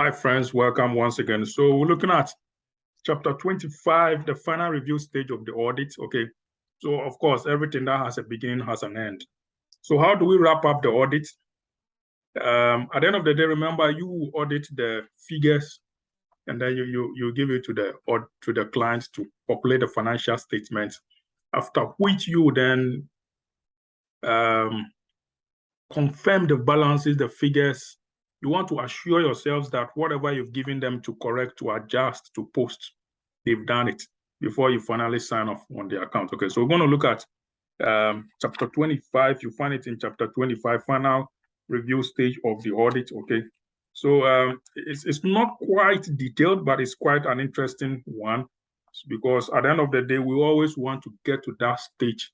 Hi, friends. Welcome once again. So we're looking at chapter 25, the final review stage of the audit. Okay. So, of course, everything that has a beginning has an end. So how do we wrap up the audit? At the end of the day, remember, you audit the figures and then you give it to the client to populate the financial statements, after which you then confirm the balances, the figures. You want to assure yourselves that whatever you've given them to correct, to adjust, to post, they've done it before you finally sign off on the account. Okay, so we're going to look at chapter 25. You find it in chapter 25, final review stage of the audit. Okay, so it's not quite detailed, but it's quite an interesting one, because at the end of the day, we always want to get to that stage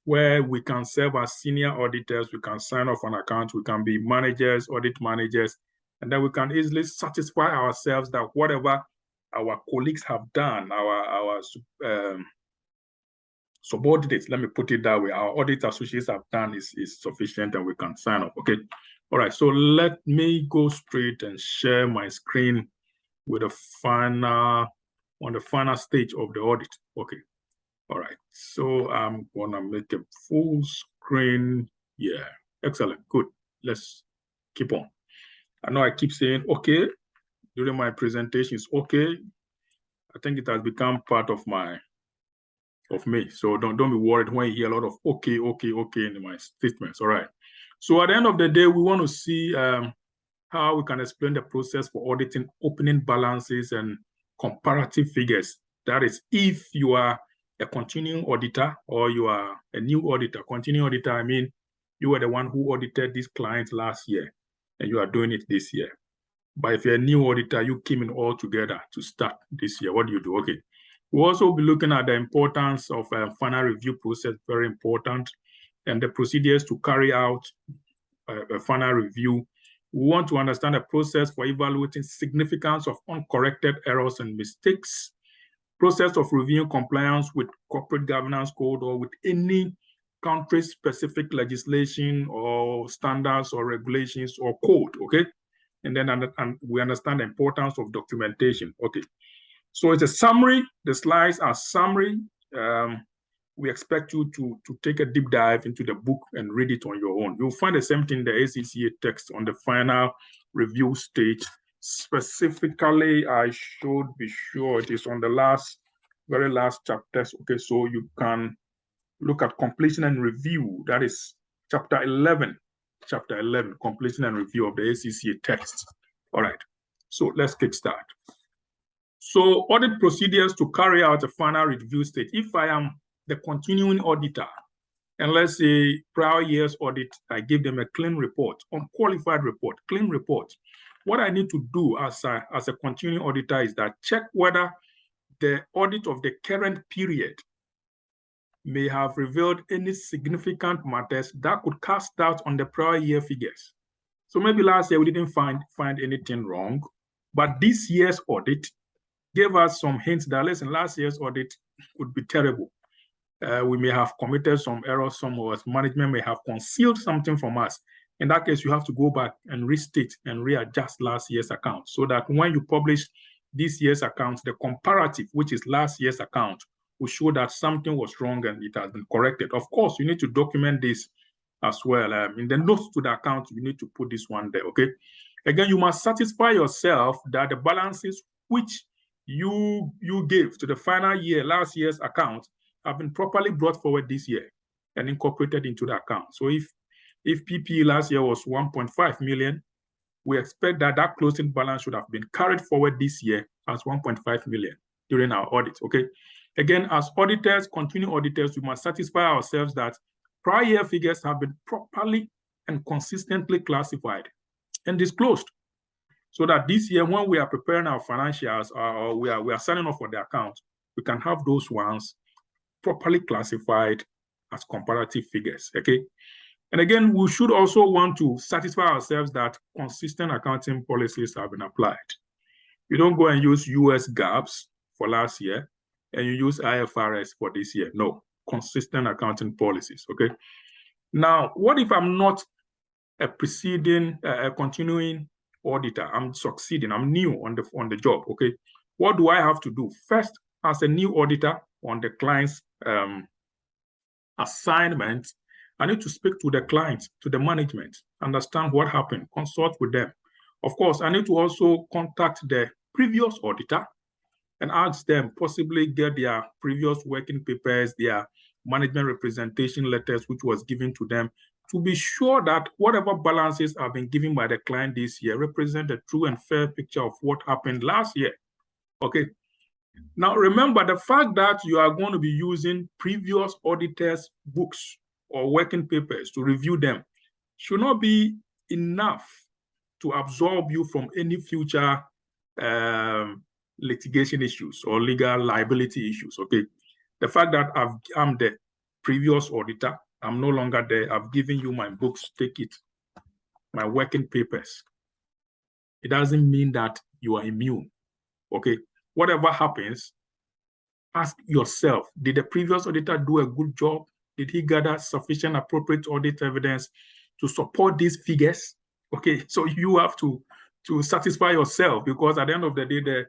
where we can serve as senior auditors, we can sign off on accounts, we can be managers, audit managers, and then we can easily satisfy ourselves that whatever our colleagues have done, our subordinates, let me put it that way, our audit associates have done is sufficient and we can sign off. Okay. All right. So let me go straight and share my screen with the final stage of the audit. Okay. All right, so I'm gonna make a full screen. Yeah, excellent, good. Let's keep on. I know I keep saying okay during my presentations. Okay, I think it has become part of me. So don't be worried when you hear a lot of okay in my statements. All right. So at the end of the day, we want to see how we can explain the process for auditing opening balances and comparative figures. That is, if you are a continuing auditor or you are a new auditor. Continuing auditor, I mean, you were the one who audited this client last year and you are doing it this year. But if you're a new auditor, you came in all together to start this year. What do you do? Okay. We'll also be looking at the importance of a final review process, very important, and the procedures to carry out a final review. We want to understand the process for evaluating significance of uncorrected errors and mistakes, process of reviewing compliance with corporate governance code or with any country-specific legislation or standards or regulations or code, okay? And then we understand the importance of documentation, okay? So it's a summary. The slides are summary. We expect you to take a deep dive into the book and read it on your own. You'll find the same thing in the ACCA text on the final review stage. Specifically, I should be sure it is on the very last chapters. Okay, so you can look at completion and review. That is chapter 11, completion and review of the ACCA text. All right, so let's kickstart. So audit procedures to carry out a final review stage. If I am the continuing auditor, and let's say prior year's audit, I give them a clean report, unqualified report, clean report. What I need to do as a continuing auditor is that check whether the audit of the current period may have revealed any significant matters that could cast doubt on the prior year figures. So maybe last year we didn't find anything wrong, but this year's audit gave us some hints that, listen, last year's audit could be terrible. We may have committed some errors, some of us, management may have concealed something from us. In that case, you have to go back and restate and readjust last year's account so that when you publish this year's account, the comparative, which is last year's account, will show that something was wrong and it has been corrected. Of course, you need to document this as well. In the notes to the account, you need to put this one there, okay? Again, you must satisfy yourself that the balances which you gave to the final year, last year's account, have been properly brought forward this year and incorporated into the account. So if PPE last year was 1.5 million, we expect that closing balance should have been carried forward this year as 1.5 million during our audit, okay? Again, as auditors, continuing auditors, we must satisfy ourselves that prior year figures have been properly and consistently classified and disclosed, so that this year, when we are preparing our financials or we are signing off for the account, we can have those ones properly classified as comparative figures, okay? And again, we should also want to satisfy ourselves that consistent accounting policies have been applied. You don't go and use US GAAPs for last year and you use IFRS for this year. No, consistent accounting policies, okay? Now, what if I'm not a continuing auditor. I'm succeeding. I'm new on the job. Okay, what do I have to do? First, as a new auditor on the client's assignment, I need to speak to the client, to the management, understand what happened, consult with them. Of course, I need to also contact the previous auditor and ask them, possibly get their previous working papers, their management representation letters, which was given to them, to be sure that whatever balances have been given by the client this year represent a true and fair picture of what happened last year. Okay. Now, remember, the fact that you are going to be using previous auditors' books or working papers to review them should not be enough to absolve you from any future litigation issues or legal liability issues. Okay, the fact that I'm the previous auditor, I'm no longer there, I've given you my books, take it, my working papers. It doesn't mean that you are immune. Okay, whatever happens, ask yourself, did the previous auditor do a good job? Did he gather sufficient appropriate audit evidence to support these figures? Okay, so you have to satisfy yourself, because at the end of the day, the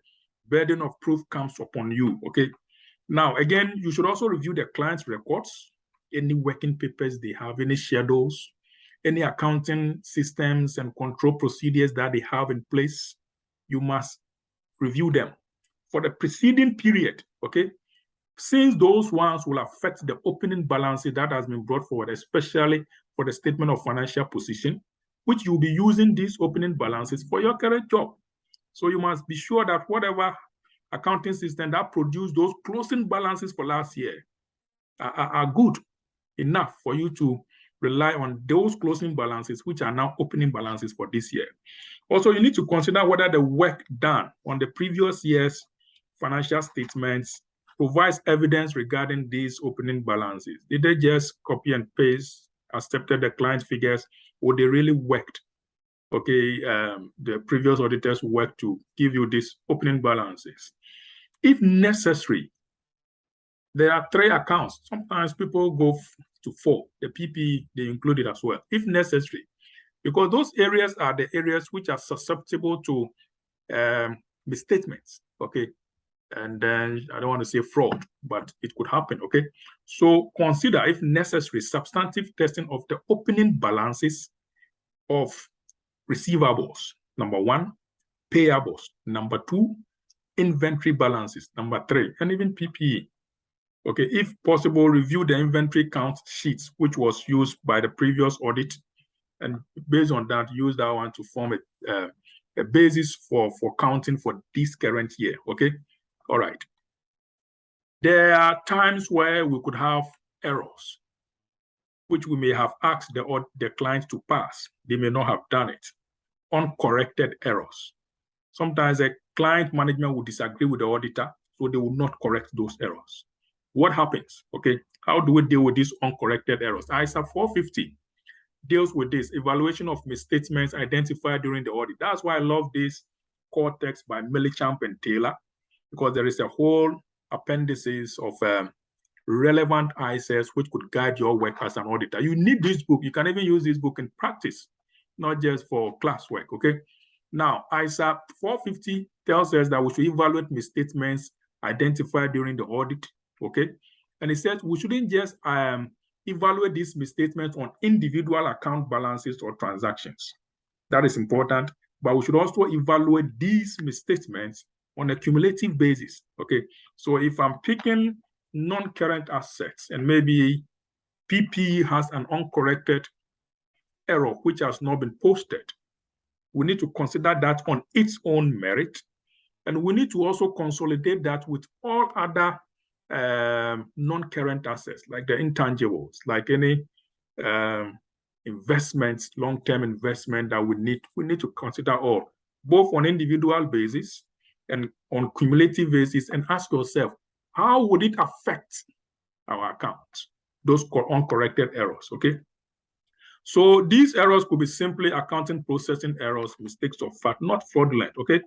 burden of proof comes upon you. Okay, now again, you should also review the client's records, any working papers they have, any schedules, any accounting systems and control procedures that they have in place. You must review them for the preceding period. Okay, since those ones will affect the opening balance that has been brought forward, especially for the statement of financial position, which you'll be using these opening balances for your current job. So you must be sure that whatever accounting system that produced those closing balances for last year are good enough for you to rely on those closing balances, which are now opening balances for this year. Also, you need to consider whether the work done on the previous year's financial statements provides evidence regarding these opening balances. Did they just copy and paste, accepted the client figures, or they really worked? Okay, the previous auditors worked to give you these opening balances. If necessary, there are 3 accounts. Sometimes people go to 4. The PPE, they include it as well, if necessary, because those areas are the areas which are susceptible to misstatements. Okay, and then I don't want to say fraud, but it could happen. Okay, so consider, if necessary, substantive testing of the opening balances of receivables, number 1, payables, number 2, inventory balances, number 3, and even PPE. Okay, if possible, review the inventory count sheets, which was used by the previous audit, and based on that, use that one to form a basis for counting for this current year. Okay, all right. There are times where we could have errors, which we may have asked the client to pass. They may not have done it. Uncorrected errors. Sometimes a client management will disagree with the auditor, so they will not correct those errors. What happens? Okay, how do we deal with these uncorrected errors? ISA 450 deals with this, evaluation of misstatements identified during the audit. That's why I love this core text by Millichamp and Taylor, because there is a whole appendices of relevant ISAs which could guide your work as an auditor. You need this book. You can even use this book in practice, not just for classwork. Okay. Now, ISA 450 tells us that we should evaluate misstatements identified during the audit. Okay, and it says we shouldn't just evaluate these misstatements on individual account balances or transactions. That is important, but we should also evaluate these misstatements on a cumulative basis. Okay, so if I'm picking non-current assets and maybe PPE has an uncorrected error which has not been posted, we need to consider that on its own merit, and we need to also consolidate that with all other non-current assets, like the intangibles, like any investments, long-term investment that we need to consider all, both on individual basis and on cumulative basis, and ask yourself, how would it affect our account, those uncorrected errors? Okay, so these errors could be simply accounting processing errors, mistakes of fact, not fraudulent. Okay,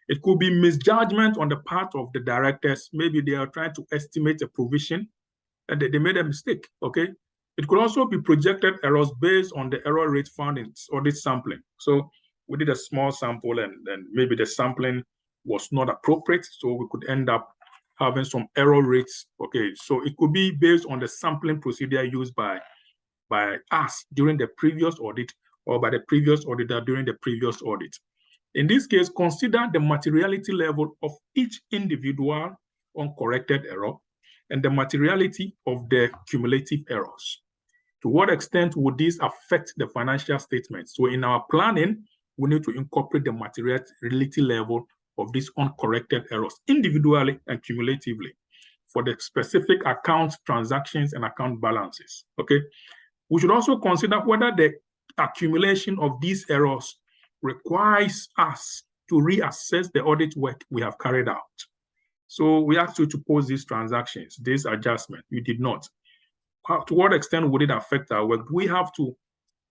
it could be misjudgment on the part of the directors. Maybe they are trying to estimate a provision and they made a mistake. Okay, it could also be projected errors based on the error rate found in audit sampling. So we did a small sample and maybe the sampling was not appropriate. So we could end up having some error rates. Okay, so it could be based on the sampling procedure used by us during the previous audit or by the previous auditor during the previous audit. In this case, consider the materiality level of each individual uncorrected error and the materiality of the cumulative errors. To what extent would this affect the financial statements? So in our planning, we need to incorporate the materiality level of these uncorrected errors individually and cumulatively for the specific account transactions and account balances. Okay. We should also consider whether the accumulation of these errors requires us to reassess the audit work we have carried out. So we asked you to post these transactions, this adjustment. You did not. To what extent would it affect our work? We have to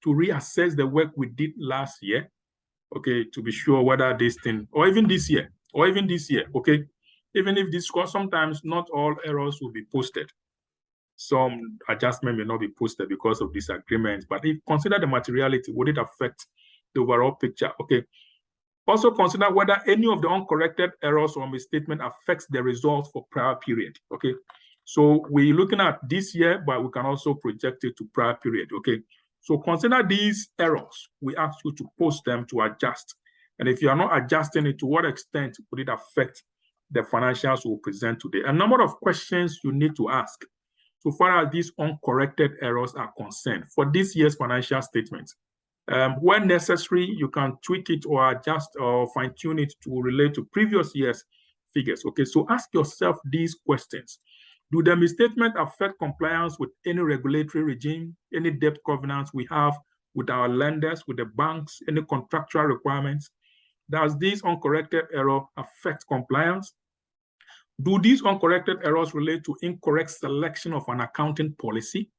reassess the work we did last year, okay, to be sure whether this thing, or even this year, okay? Even if this, because sometimes not all errors will be posted. Some adjustment may not be posted because of disagreements, but if consider the materiality, would it affect the overall picture? Okay. Also consider whether any of the uncorrected errors or misstatement affects the results for prior period. Okay. So we're looking at this year, but we can also project it to prior period. Okay. So consider these errors. We ask you to post them to adjust. And if you are not adjusting it, to what extent would it affect the financials we'll present today? A number of questions you need to ask so far as these uncorrected errors are concerned for this year's financial statements. When necessary, you can tweak it or adjust or fine-tune it to relate to previous year's figures. Okay, so ask yourself these questions. Do the misstatement affect compliance with any regulatory regime, any debt covenants we have with our lenders, with the banks, any contractual requirements? Does this uncorrected error affect compliance? Do these uncorrected errors relate to incorrect selection of an accounting policy,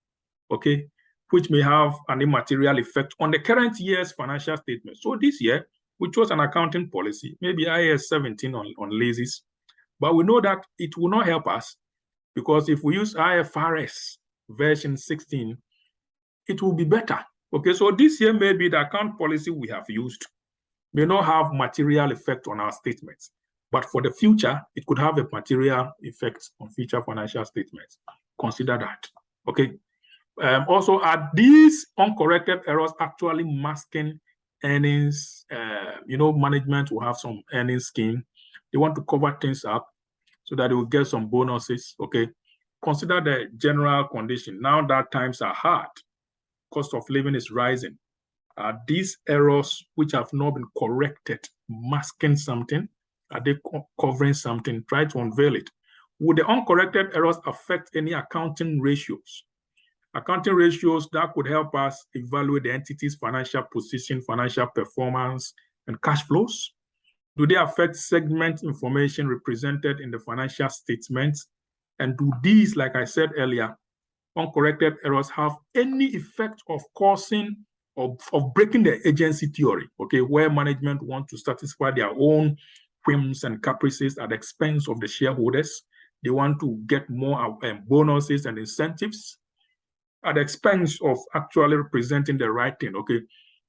okay, which may have an immaterial effect on the current year's financial statement? So this year, we chose an accounting policy, maybe IAS 17 on leases, but we know that it will not help us because if we use IFRS version 16, it will be better. Okay, so this year, maybe the account policy we have used may not have material effect on our statements. But for the future, it could have a material effect on future financial statements. Consider that, okay? Also, are these uncorrected errors actually masking earnings? Management will have some earnings scheme. They want to cover things up so that they will get some bonuses, okay? Consider the general condition. Now that times are hard, cost of living is rising. Are these errors which have not been corrected masking something? Are they covering something? Try to unveil it. Would the uncorrected errors affect any accounting ratios? Accounting ratios that could help us evaluate the entity's financial position, financial performance, and cash flows. Do they affect segment information represented in the financial statements? And do these, like I said earlier, uncorrected errors have any effect of causing of breaking the agency theory, okay, where management want to satisfy their own whims and caprices at the expense of the shareholders? They want to get more bonuses and incentives at the expense of actually representing the right thing, okay?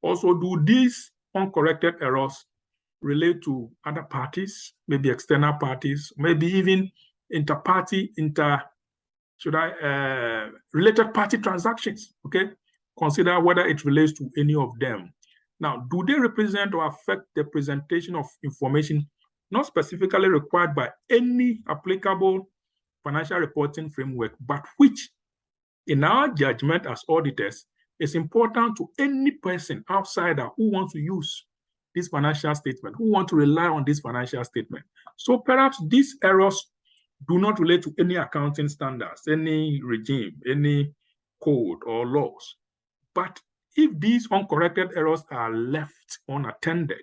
Also, do these uncorrected errors relate to other parties, maybe external parties, maybe even inter-party, related party transactions, okay? Consider whether it relates to any of them. Now, do they represent or affect the presentation of information not specifically required by any applicable financial reporting framework, but which, in our judgment as auditors, is important to any person outsider who wants to use this financial statement, who want to rely on this financial statement? So perhaps these errors do not relate to any accounting standards, any regime, any code or laws. But if these uncorrected errors are left unattended,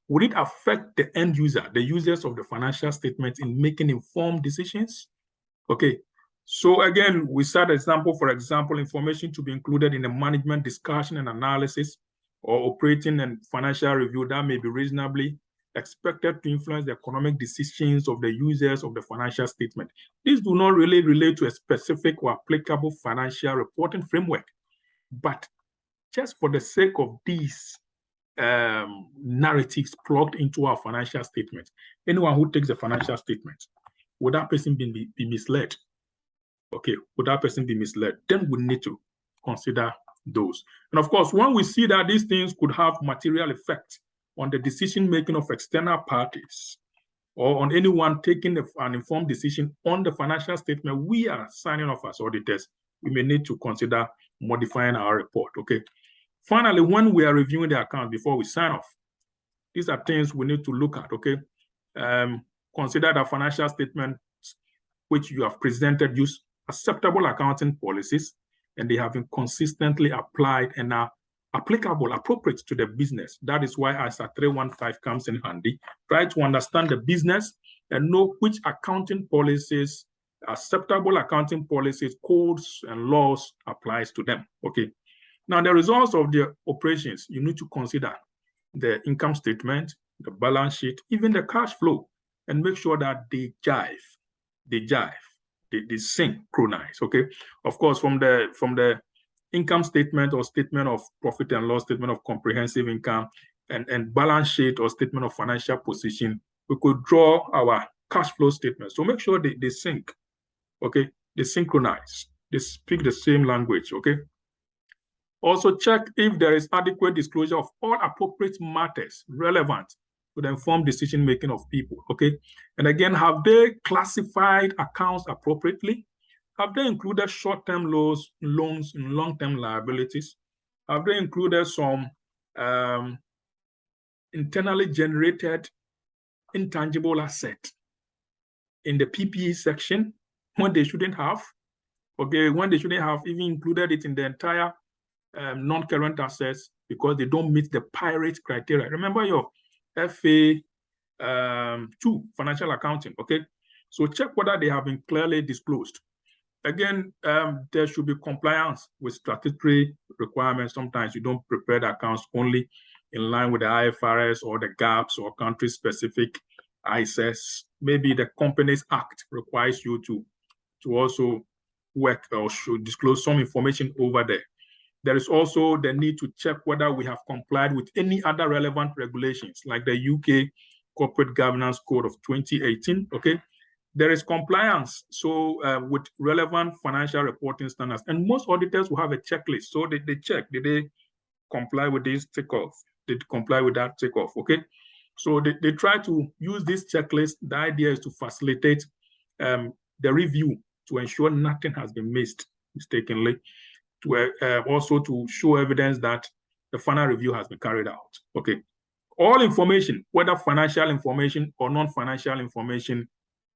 would it affect the end user, the users of the financial statement, in making informed decisions? Okay, so again, we set an example, for example, information to be included in the management discussion and analysis or operating and financial review that may be reasonably expected to influence the economic decisions of the users of the financial statement. These do not really relate to a specific or applicable financial reporting framework, but just for the sake of these, narratives plugged into our financial statement. Anyone who takes the financial statement, would that person be misled? Okay, would that person be misled? Then we need to consider those. And of course, when we see that these things could have material effect on the decision-making of external parties or on anyone taking an informed decision on the financial statement we are signing off as auditors, we may need to consider modifying our report, okay? Finally, when we are reviewing the account before we sign off, these are things we need to look at, okay? Consider the financial statements which you have presented use acceptable accounting policies, and they have been consistently applied and are applicable, appropriate to the business. That is why ISA 315 comes in handy. Try to understand the business and know which accounting policies, acceptable accounting policies, codes, and laws applies to them, okay? Now, the results of the operations, you need to consider the income statement, the balance sheet, even the cash flow, and make sure that they synchronize, okay? Of course, from the income statement or statement of profit and loss, statement of comprehensive income, and balance sheet or statement of financial position, we could draw our cash flow statement. So make sure they sync, okay? They synchronize, they speak the same language, okay? Also check if there is adequate disclosure of all appropriate matters relevant to the informed decision-making of people, okay? And again, have they classified accounts appropriately? Have they included short-term loans and long-term liabilities? Have they included some internally generated intangible asset in the PPE section when they shouldn't have? Okay, when they shouldn't have even included it in the entire non-current assets because they don't meet the pirate criteria. Remember your FA 2 financial accounting, okay? So check whether they have been clearly disclosed. Again, there should be compliance with statutory requirements. Sometimes you don't prepare the accounts only in line with the IFRS or the GAAPs or country-specific ISS. Maybe the Companies Act requires you to also work or should disclose some information over there. There is also the need to check whether we have complied with any other relevant regulations, like the UK Corporate Governance Code of 2018, okay? There is compliance, so with relevant financial reporting standards. And most auditors will have a checklist. So they check, did they comply with this takeoff? Did they comply with that takeoff, okay? So they try to use this checklist. The idea is to facilitate the review to ensure nothing has been missed mistakenly, to also to show evidence that the final review has been carried out, okay? All information, whether financial information or non-financial information,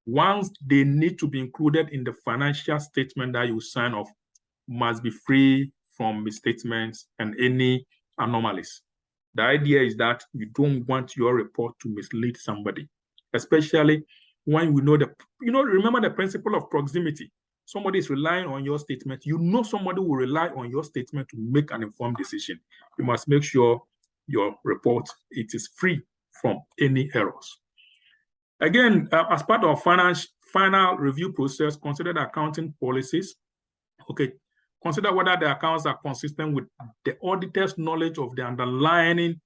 once they need to be included in the financial statement that you sign off, must be free from misstatements and any anomalies. The idea is that you don't want your report to mislead somebody, especially when we know remember the principle of proximity. Somebody is relying on your statement. You know somebody will rely on your statement to make an informed decision. You must make sure your report, it is free from any errors. Again, as part of final review process, consider the accounting policies. Okay, consider whether the accounts are consistent with the auditor's knowledge of the underlying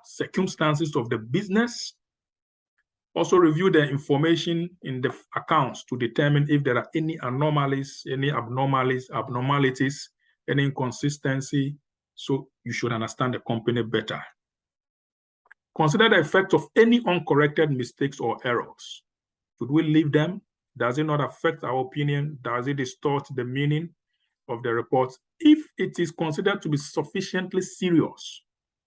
circumstances of the business. Also review the information in the accounts to determine if there are any anomalies, any abnormalities, any inconsistency. So you should understand the company better. Consider the effect of any uncorrected mistakes or errors. Should we leave them? Does it not affect our opinion? Does it distort the meaning of the report? If it is considered to be sufficiently serious,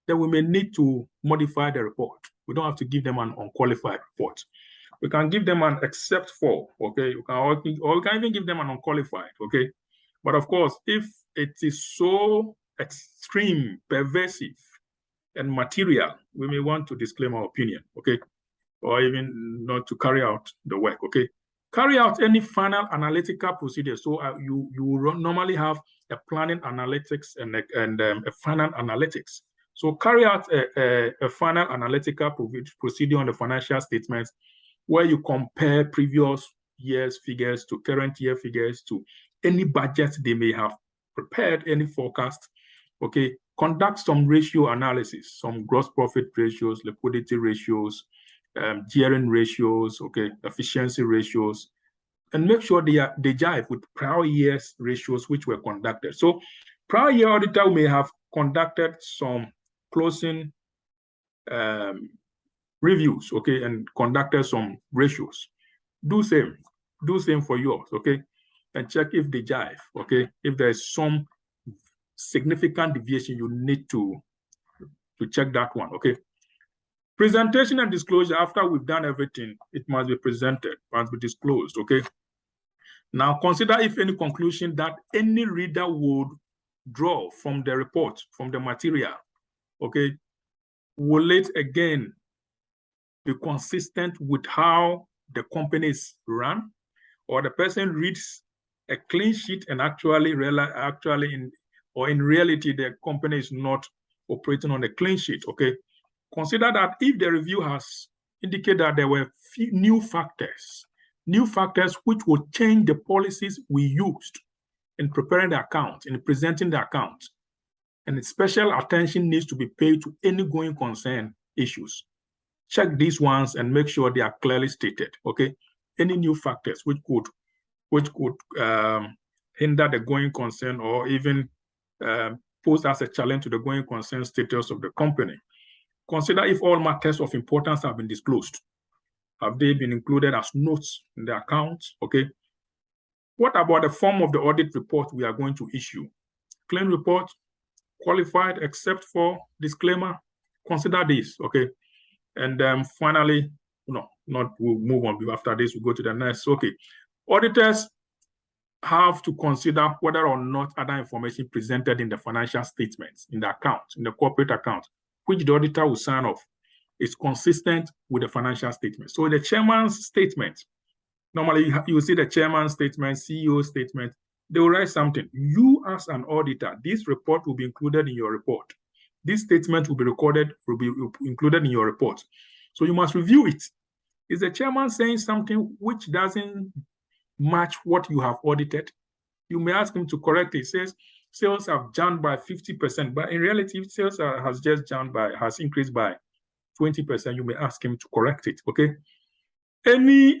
then we may need to modify the report. We don't have to give them an unqualified report. We can give them an except for, okay? Or we can even give them an unqualified, okay? But of course, if it is so extreme, pervasive, and material, we may want to disclaim our opinion, okay? Or even not to carry out the work, okay? Carry out any final analytical procedure. So you normally have a planning analytics and a final analytics. So carry out a final analytical procedure on the financial statements where you compare previous year's figures to current year figures to any budget they may have prepared, any forecast, okay? conduct some ratio analysis, some gross profit ratios, liquidity ratios, gearing ratios, okay, efficiency ratios, and make sure they jive with prior years ratios which were conducted. So prior year auditor may have conducted some closing reviews, okay, and conducted some ratios. Do same for yours, okay, and check if they jive, okay. If there is some significant deviation, you need to check that one, okay. Presentation and disclosure, after we've done everything, it must be presented, must be disclosed, okay. Now consider if any conclusion that any reader would draw from the report, from the material, okay, will it again be consistent with how the company is run, or the person reads a clean sheet and in reality the company is not operating on a clean sheet, okay. Consider that if the review has indicated that there were new factors which will change the policies we used in preparing the account, in presenting the account, and special attention needs to be paid to any going concern issues. Check these ones and make sure they are clearly stated, okay? Any new factors which could hinder the going concern or even pose as a challenge to the going concern status of the company. Consider if all matters of importance have been disclosed. Have they been included as notes in the account, okay? What about the form of the audit report we are going to issue? Clean report, qualified except for disclaimer. Consider this, okay? And finally, we'll move on. After this, we'll go to the next. Okay, auditors have to consider whether or not other information presented in the financial statements, in the account, in the corporate account, which the auditor will sign off, is consistent with the financial statement. So the chairman's statement, normally you see the chairman's statement, CEO statement, they will write something. You as an auditor, this report will be included in your report. This statement will be included in your report. So you must review it. Is the chairman saying something which doesn't match what you have audited? You may ask him to correct it. It says sales have jumped by 50%, but in reality, sales has increased by 20%. You may ask him to correct it, okay? Any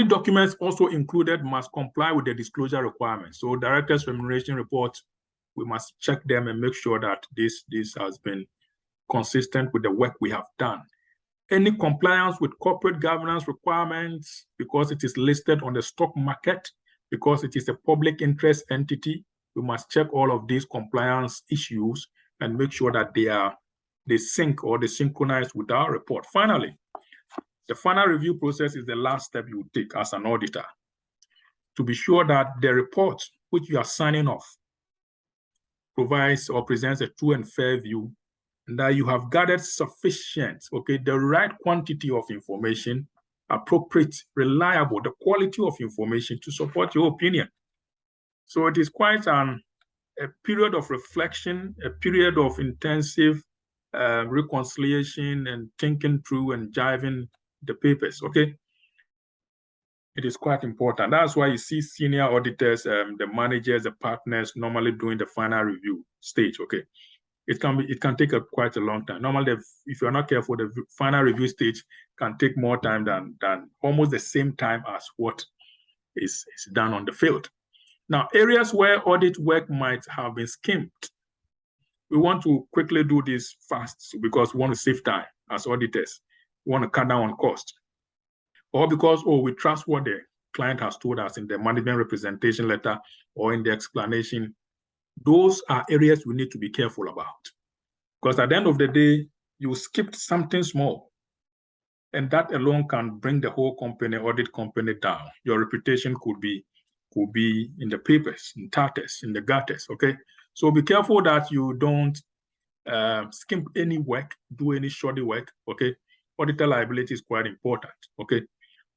documents also included must comply with the disclosure requirements. So director's remuneration report, we must check them and make sure that this has been consistent with the work we have done. Any compliance with corporate governance requirements, because it is listed on the stock market, because it is a public interest entity, we must check all of these compliance issues and make sure that they sync or they synchronize with our report. Finally, the final review process is the last step you take as an auditor to be sure that the report which you are signing off provides or presents a true and fair view, and that you have gathered sufficient, okay, the right quantity of information, appropriate, reliable, the quality of information to support your opinion. So it is quite a period of reflection, a period of intensive reconciliation and thinking through and jiving the papers, okay? It is quite important. That's why you see senior auditors, the managers, the partners normally doing the final review stage, okay? It can take quite a long time. Normally, if you're not careful, the final review stage can take more time than almost the same time as what is done on the field. Now, areas where audit work might have been skimped, we want to quickly do this fast because we want to save time as auditors. We want to cut down on cost. Or because, we trust what the client has told us in the management representation letter or in the explanation. Those are areas we need to be careful about. Because at the end of the day, you skipped something small. And that alone can bring the whole company, audit company, down. Your reputation could be in the papers, in tatters, in the gutters, okay? So be careful that you don't skimp any work, do any shoddy work, okay? Auditor liability is quite important, okay?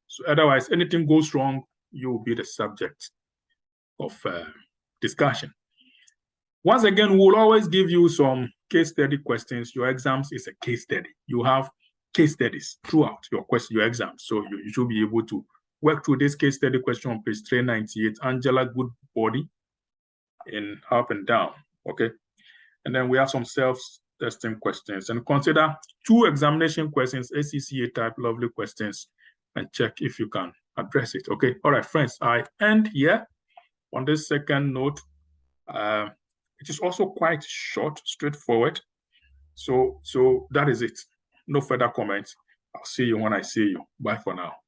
So otherwise, anything goes wrong, you will be the subject of discussion. Once again, we'll always give you some case study questions. Your exams is a case study. You have case studies throughout your exams. So you should be able to work through this case study question on page 398, Angela Goodbody in up and down, okay? And then we have some self-testing questions. And consider 2 examination questions, ACCA type lovely questions, and check if you can address it. Okay. All right, friends, I end here on this second note. It is also quite short, straightforward. So that is it. No further comments. I'll see you when I see you. Bye for now.